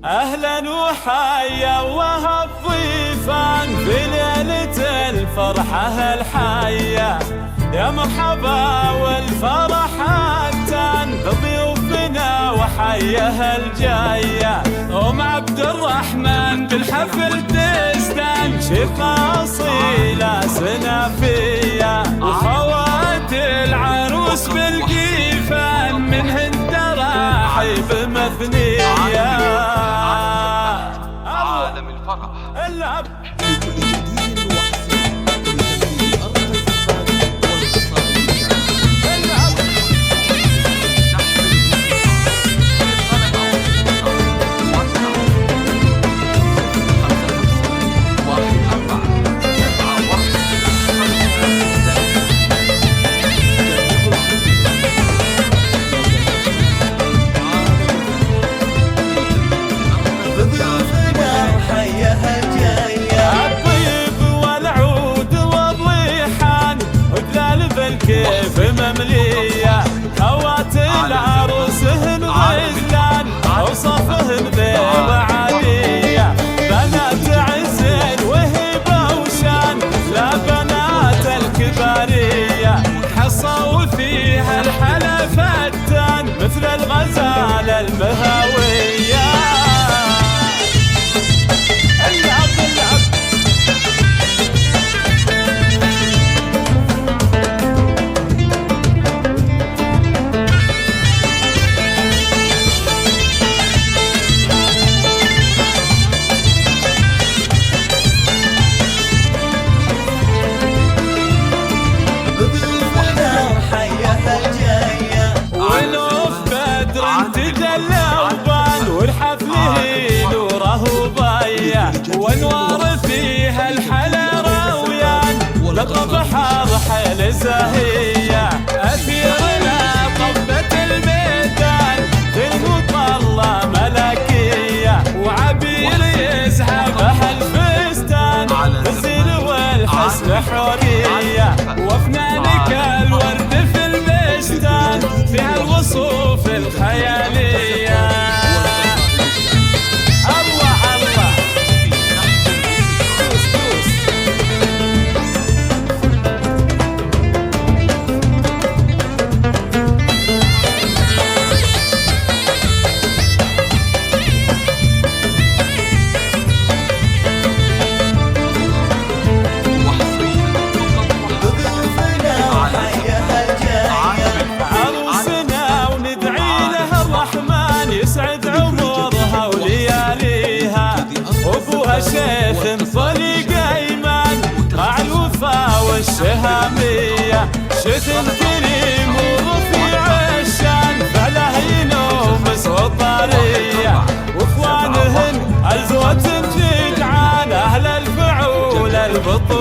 أهلا وحيا وهب ضيفان في ليلة الفرحة الحية، يا مرحبا والفرح هتان بضيوفنا وحيها الجاية. أم عبد الرحمن بالحفل دستان شفا أصيلة سنافية، وخوات العروس بالقيفان منهن تراحيب مثنية. عالم الفرح العب كيف مملية، خوات العروس هن غزلان وصفهن ذيب عادية، بنات عز وهبة وشان لا بنات الكبارية، حصوا فيها الحلا فتان مثل الغزالة المهاوية. وانوار فيها الحلا رويان لقب حرحل زاهية، أثيرنا طبة الميدان في المطلة ملكية، وعبير يسحبها الفستان بالزين والحسن حورية، وفنانك الورد في البستان فيها الوصوف الخيالية. شيخ طليق ايمان مع الوفا والشهامية، شيخ كريم ورفيع الشان فله ينومس وطارية، واخوانهن الزوة جدعان اهل الفعول البطولة.